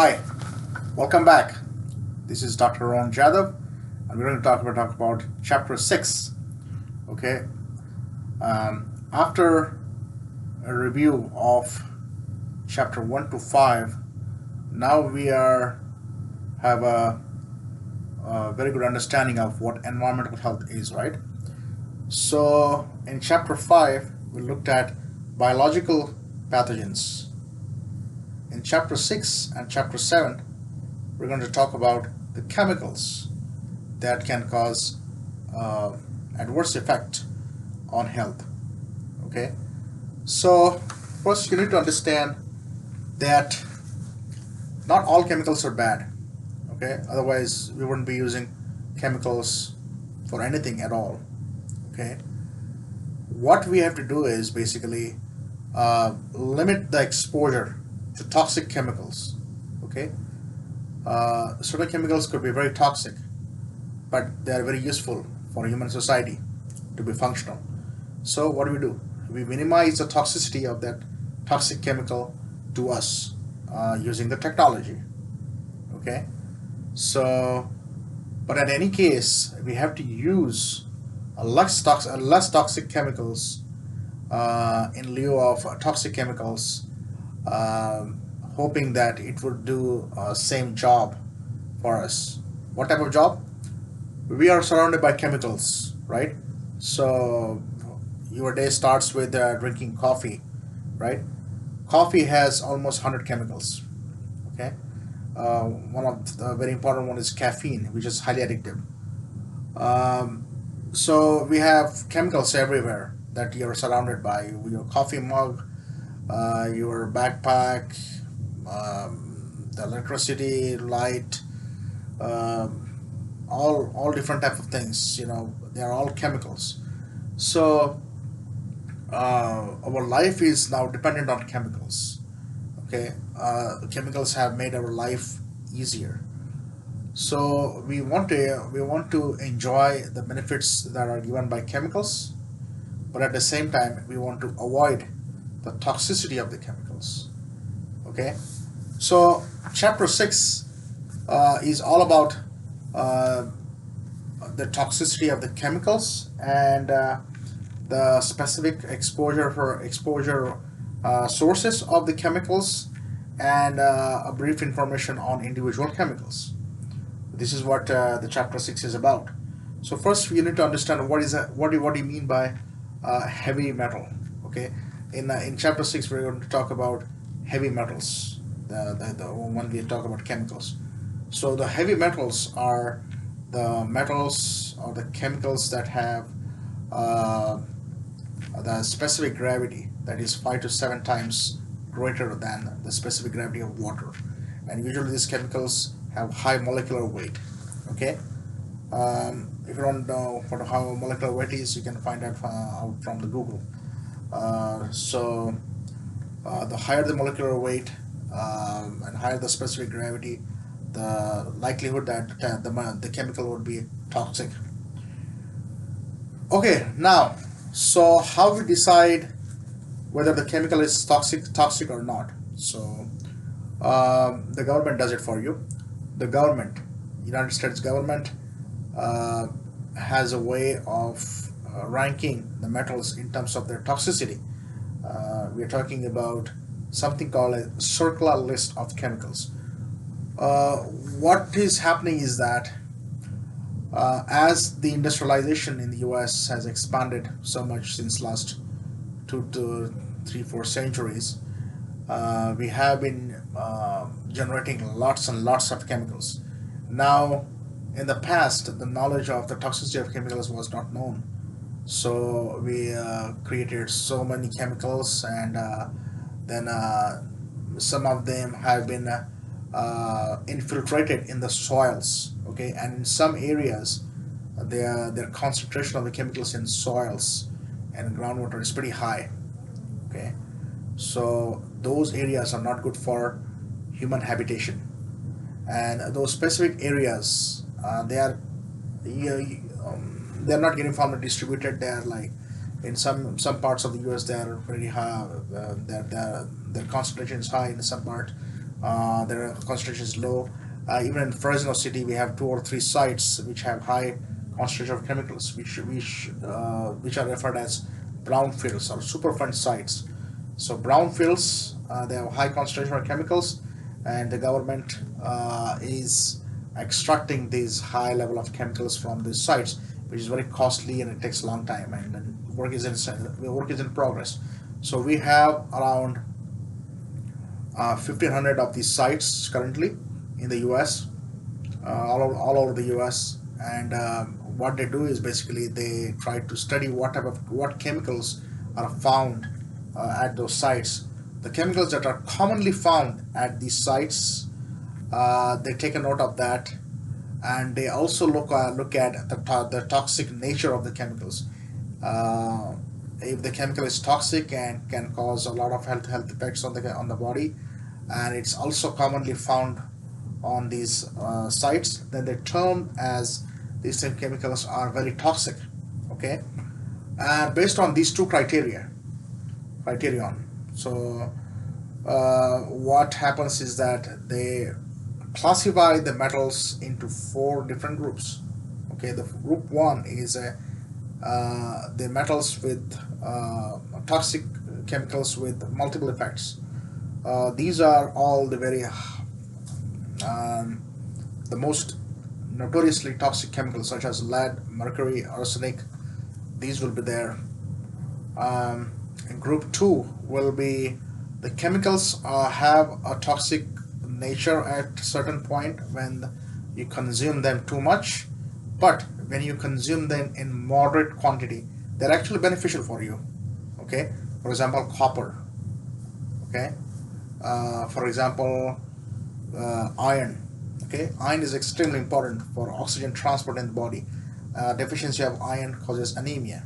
Hi, welcome back. This is Dr. Ron Jadhav, and we're going to talk about chapter 6. Okay, after a review of chapter 1 to 5, now we are have a very good understanding of what environmental health is, right? So, in chapter 5, we looked at biological pathogens. In chapter 6 and chapter 7, we're going to talk about the chemicals that can cause uh, adverse effect on health. Okay, so first you need to understand that not all chemicals are bad. Okay, otherwise we wouldn't be using chemicals for anything at all. Okay, what we have to do is basically limit the exposure to toxic chemicals. Okay, certain chemicals could be very toxic, but they are very useful for human society to be functional. So what do? We minimize the toxicity of that toxic chemical to us using the technology. Okay. So, but in any case, we have to use less toxic chemicals in lieu of toxic chemicals, um, hoping that it would do same job for us. What type of job? We are surrounded by chemicals, right? So your day starts with drinking coffee, right? Coffee has almost 100 chemicals. Okay, one of the very important one is caffeine, which is highly addictive. Um, so we have chemicals everywhere that you're surrounded by your coffee mug, your backpack, the electricity, light, um, all different type of things. They are all chemicals. So our life is now dependent on chemicals. Okay, chemicals have made our life easier. So we want to enjoy the benefits that are given by chemicals, but at the same time we want to avoid the toxicity of the chemicals. Okay, so chapter 6 is all about uh, the toxicity of the chemicals and the specific exposure sources of the chemicals and a brief information on individual chemicals. This is what the chapter 6 is about. So first you need to understand what do you mean by heavy metal. Okay, in chapter 6 we're going to talk about heavy metals, the one we talk about chemicals. So the heavy metals are the metals or the chemicals that have uh, the specific gravity that is 5 to 7 times greater than the specific gravity of water, and usually these chemicals have high molecular weight. Okay, if you don't know what how molecular weight is, you can find out from the Google. The higher the molecular weight and higher the specific gravity, the likelihood that the chemical would be toxic. Okay, now, so how we decide whether the chemical is toxic or not? So the government does it for you. The government, United States government, uh, has a way of ranking the metals in terms of their toxicity. We are talking about something called a circular list of chemicals. What is happening is that as the industrialization in the US has expanded so much since last 2 to 3 4 centuries, we have been generating lots and lots of chemicals. Now, in the past, the knowledge of the toxicity of chemicals was not known. So we created so many chemicals, and then some of them have been infiltrated in the soils. Okay, and in some areas, their concentration of the chemicals in soils and groundwater is pretty high. Okay, so those areas are not good for human habitation, and those specific areas they're not uniformly distributed. They're like in some parts of the US they are very high. Their concentration is high in some part. their concentration is low. Even in Fresno City, we have 2 or 3 sites which have high concentration of chemicals, which are referred as brownfields or superfund sites. So brownfields, they have high concentration of chemicals, and the government is extracting these high level of chemicals from these sites, which is very costly and it takes a long time. And then work is in progress. So we have around 1,500 of these sites currently in the U.S., all over the U.S. And what they do is basically they try to study what chemicals are found at those sites. The chemicals that are commonly found at these sites, they take a note of that, and they also look at the toxic nature of the chemicals. Uh, if the chemical is toxic and can cause a lot of health effects on the body, and it's also commonly found on these sites, then they term as these same chemicals are very toxic. Okay, and based on these two criterion, so what happens is that they classify the metals into 4 different groups. Okay, the group one is the metals with toxic chemicals with multiple effects. These are all um, the most notoriously toxic chemicals such as lead, mercury, arsenic. These will be there. And group two will be the chemicals have a toxic nature at certain point when you consume them too much, but when you consume them in moderate quantity, they're actually beneficial for you. Okay, for example, copper. Okay, for example, iron. Okay, iron is extremely important for oxygen transport in the body. Deficiency of iron causes anemia.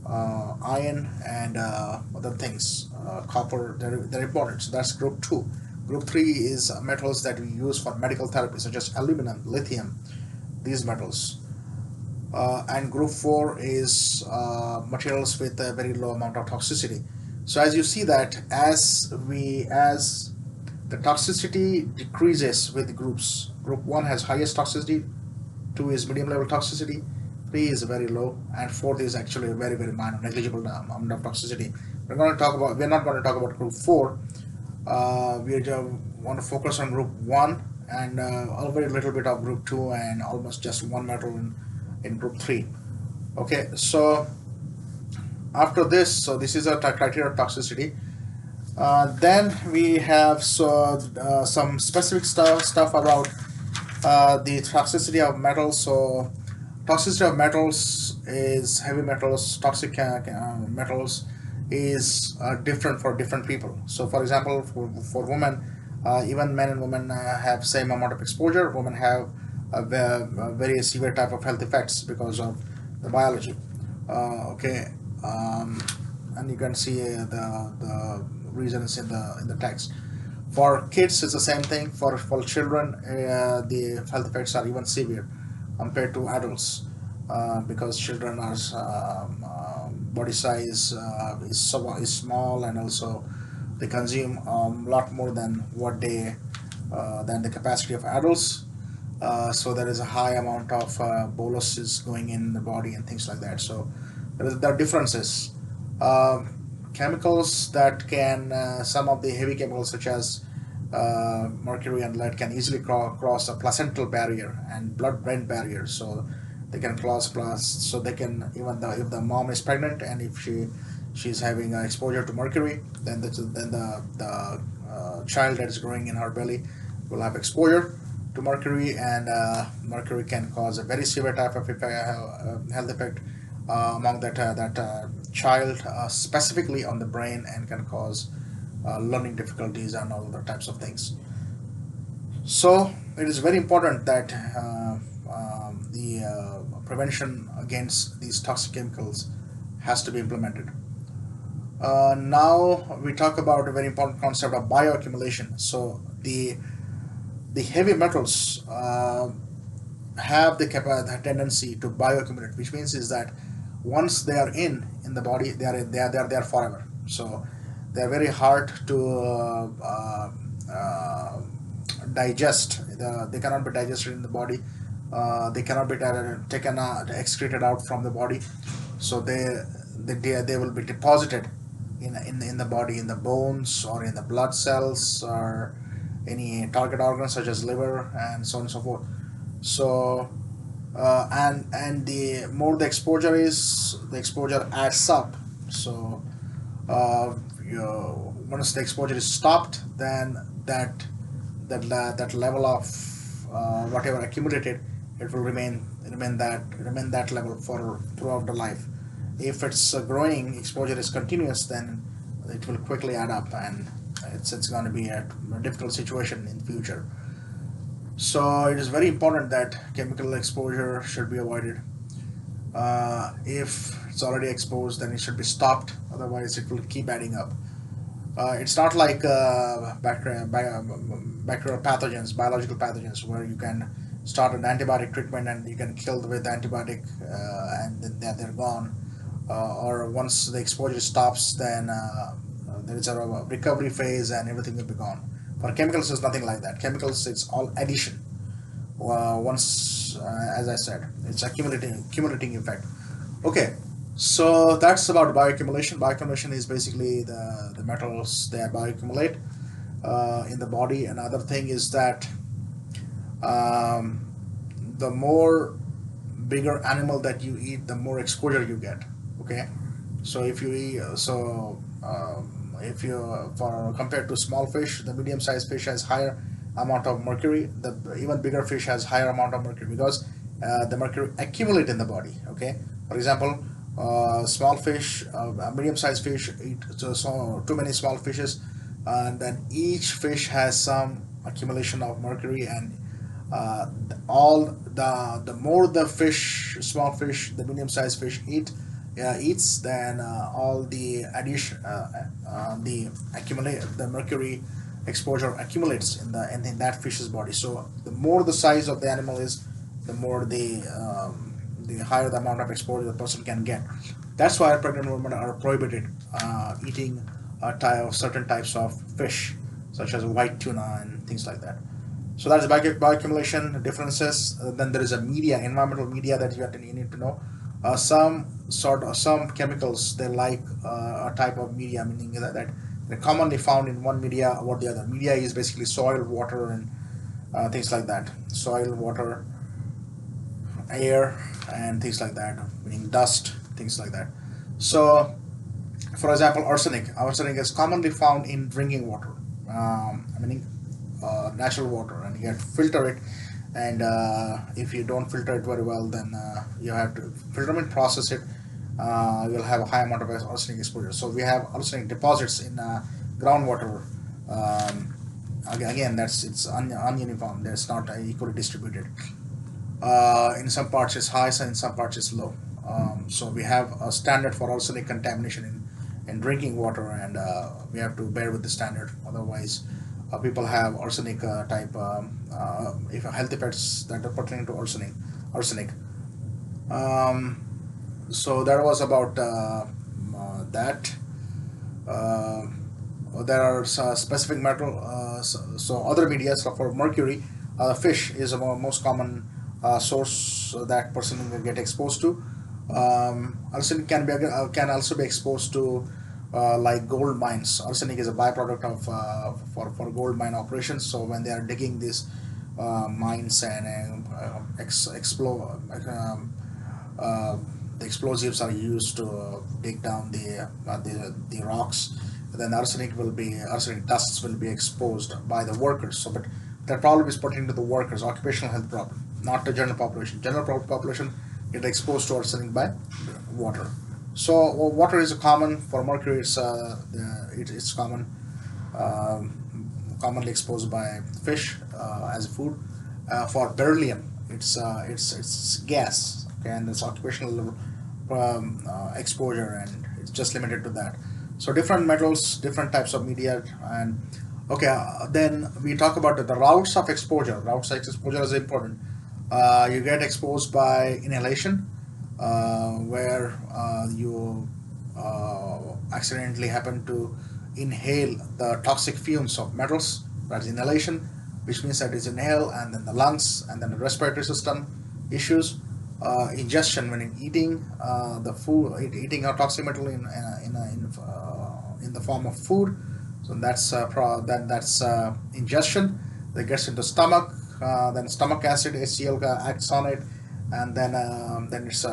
Iron and other things, copper, they're important. So that's group two. Group three is metals that we use for medical therapy, such as aluminum, lithium, these metals. And group four is materials with a very low amount of toxicity. So as you see that as the toxicity decreases with groups, group one has highest toxicity, two is medium level toxicity, three is very low, and fourth is actually very minor, negligible amount of toxicity. We're not going to talk about group four. We just want to focus on group one and a very little bit of group two and almost just one metal in group three. Okay, so after this, so this is a criteria of toxicity. Then we have some specific stuff about the toxicity of metals. So toxicity of metals is heavy metals, toxic metals is different for different people. So for example, for women, even men and women have same amount of exposure. Women have a very severe type of health effects because of the biology. Okay, um, and you can see the reasons in the text. For kids, it's the same thing. For children, the health effects are even severe compared to adults, because children are body size is small, and also they consume a lot more than the capacity of adults. So there is a high amount of boluses going in the body and things like that. So there are differences. Uh, Chemicals that can some of the heavy chemicals such as mercury and lead can easily cross a placental barrier and blood-brain barrier. So they can cross, so they can, even though if the mom is pregnant and if she's having exposure to mercury, then the child that is growing in her belly will have exposure to mercury, and mercury can cause a very severe type of health effect among that child, specifically on the brain, and can cause learning difficulties and all other types of things. So it is very important that the prevention against these toxic chemicals has to be implemented. Now we talk about a very important concept of bioaccumulation. So the heavy metals have the tendency to bioaccumulate, which means is that once they are in the body, they are there forever. So they are very hard to uh, they cannot be digested in the body. They cannot be taken excreted out from the body. So they will be deposited in the body, in the bones or in the blood cells or any target organs such as liver and so on and so forth. So and the more the exposure is, the exposure adds up. So uh, once the exposure is stopped, then that level of whatever accumulated, it will remain that level for throughout the life. If it's growing, exposure is continuous, then it will quickly add up, and it's going to be a difficult situation in the future. So it is very important that chemical exposure should be avoided. If it's already exposed, then it should be stopped. Otherwise, it will keep adding up. It's not like bacterial pathogens, biological pathogens, where you can start an antibiotic treatment and you can kill with antibiotic, and then they're gone. Or once the exposure stops, then there is a recovery phase and everything will be gone. For chemicals, it's nothing like that. Chemicals, it's all addition. Once, as I said, it's accumulating effect. Okay, so that's about bioaccumulation. Bioaccumulation is basically the metals that bioaccumulate in the body. Another thing is that um, the more bigger animal that you eat, the more exposure you get. Okay, so if you eat, if you for compared to small fish, the medium sized fish has higher amount of mercury. The even bigger fish has higher amount of mercury because the mercury accumulate in the body. Okay, for example, small fish, medium sized fish eat so too many small fishes, and then each fish has some accumulation of mercury, and all the more the fish, small fish, the medium sized fish eats, then all the addition the accumulate the mercury exposure accumulates in that fish's body. So the more the size of the animal is, the more the higher the amount of exposure the person can get. That's why pregnant women are prohibited eating certain types of fish, such as white tuna and things like that. So that's bioaccumulation differences. Then there is a media, environmental media that you need to know. Some chemicals they like a type of media, meaning that they're commonly found in one media or the other. Media is basically soil, water, and things like that. Soil, water, air, and things like that, meaning dust, things like that. So, for example, arsenic. Arsenic is commonly found in drinking water. Meaning natural water, and you have to filter it. And if you don't filter it very well, then you have to filter and process it. You'll have a high amount of arsenic exposure. So we have arsenic deposits in groundwater. Um, again, it's ununiform. It's not equally distributed. In some parts it's high, so in some parts it's low. So we have a standard for arsenic contamination in drinking water, and we have to bear with the standard. Otherwise, people have arsenic type if health effects that are pertaining to arsenic. Um, so that was about that. Uh, there are specific metal. So other media, so for mercury, fish is the most common source that person can get exposed to. Arsenic can also be exposed to like gold mines. Arsenic is a byproduct of for gold mine operations. So when they are digging these mines and explode, the explosives are used to dig down the rocks. Then arsenic dusts will be exposed by the workers. So, but that problem is pertaining to the workers, occupational health problem, not the general population. Population get exposed to arsenic by water. So water is common for mercury. It's common, commonly exposed by fish as a food. For beryllium, it's gas. Okay, and it's occupational exposure, and it's just limited to that. So different metals, different types of media, and okay. Then we talk about the routes of exposure. Routes of exposure is important. You get exposed by inhalation, where you accidentally happen to inhale the toxic fumes of metals. That's inhalation, which means that it's inhale, and then the lungs, and then the respiratory system issues. Ingestion, when eating the food, eating a toxic metal in the form of food. So that's ingestion. That gets into stomach. Then stomach acid HCl acts on it, and then it's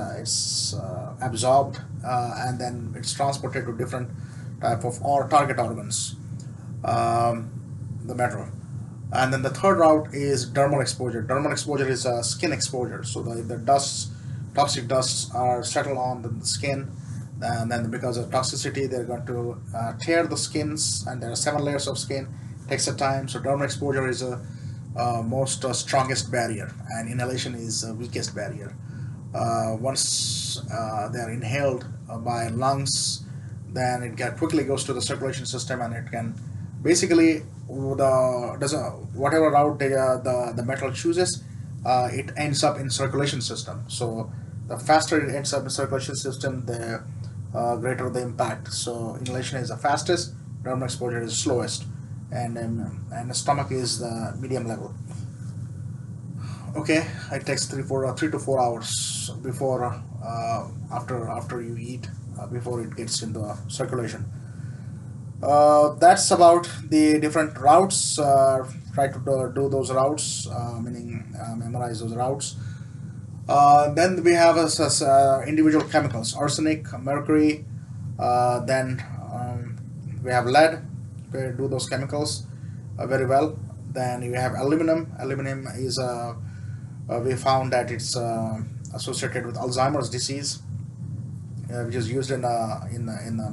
absorbed, and then it's transported to different type of or target organs. Um, the metal. And then the third route is dermal exposure. Dermal exposure is skin exposure. So the dusts, toxic dusts, are settled on the skin, and then because of toxicity, they're going to tear the skins, and there are 7 layers of skin. Takes a time. So dermal exposure is a most strongest barrier, and inhalation is the weakest barrier. Once they are inhaled by lungs, then quickly goes to the circulation system, and it can basically whatever route the metal chooses, it ends up in circulation system. So the faster it ends up in circulation system, the greater the impact. So inhalation is the fastest, dermal exposure is slowest, and the stomach is the medium level. Okay, it takes 3 to 4 hours before after you eat, before it gets into circulation. That's about the different routes. Try to do those routes, meaning memorize those routes. Then we have individual chemicals: arsenic, mercury. Then we have lead. We do those chemicals very well. Then you have aluminum. Aluminum is we found that it's associated with Alzheimer's disease, which is used in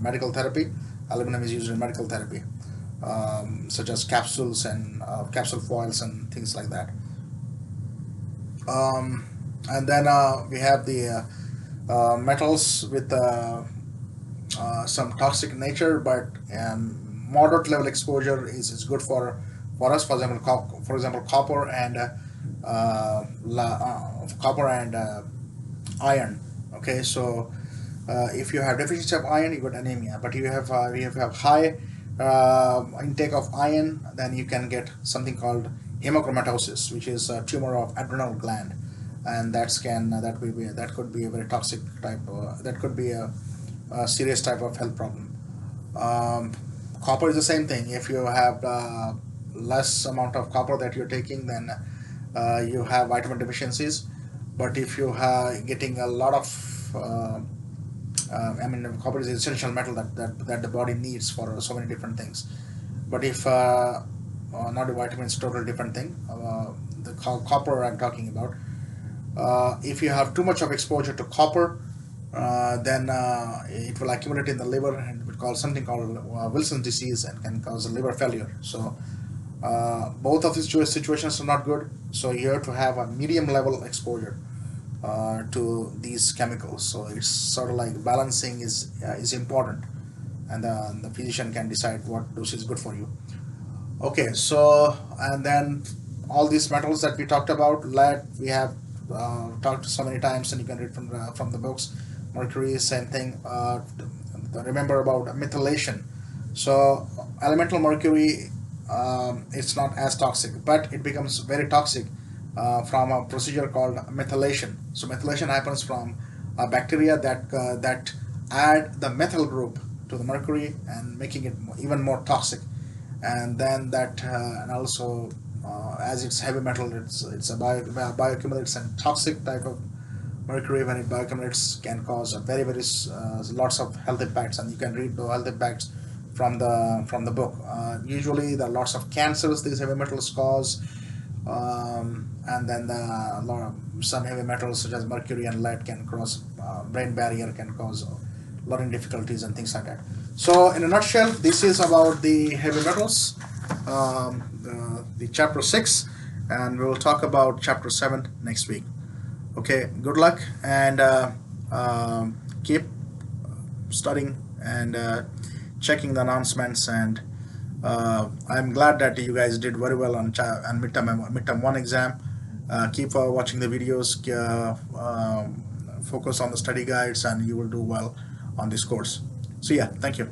medical therapy. Aluminum is used in medical therapy, such as capsules and capsule foils and things like that. And then we have the metals with some toxic nature, but moderate level exposure is good for us. For example, copper and copper and iron. Okay, so if you have deficiency of iron, you got anemia. But you have high intake of iron, then you can get something called hemochromatosis, which is a tumor of adrenal gland, and that could be a very toxic type. That could be a serious type of health problem. Um, Copper is the same thing. If you have less amount of copper that you're taking, then you have vitamin deficiencies. But if you are getting a lot of copper is an essential metal that the body needs for so many different things. But if not a vitamin, it's a total different thing. The copper I'm talking about. If you have too much of exposure to copper, then it will accumulate in the liver, and it will cause something called Wilson's disease, and can cause liver failure. So both of these situations are not good. So you have to have a medium level exposure to these chemicals. So it's sort of like balancing is important, and the physician can decide what dose is good for you. Okay, so and then all these metals that we talked about, lead we have talked so many times, and you can read from the books. Mercury, same thing. Remember about methylation. So elemental mercury, it's not as toxic, but it becomes very toxic from a procedure called methylation. So methylation happens from a bacteria that add the methyl group to the mercury and making it even more toxic. And then that and also as it's heavy metal, it's a bioaccumulates and toxic type of mercury. When it bioaccumulates, can cause a very lots of health impacts, and you can read the health impacts from the book. Usually there are lots of cancers these heavy metals cause, and then some heavy metals such as mercury and lead can cross brain barrier, can cause learning difficulties and things like that. So in a nutshell, this is about the heavy metals, the chapter 6, and we will talk about chapter 7 next week. Okay, good luck, and keep studying and checking the announcements. And I'm glad that you guys did very well on midterm 1 exam. Keep watching the videos, focus on the study guides, and you will do well on this course. So yeah, thank you.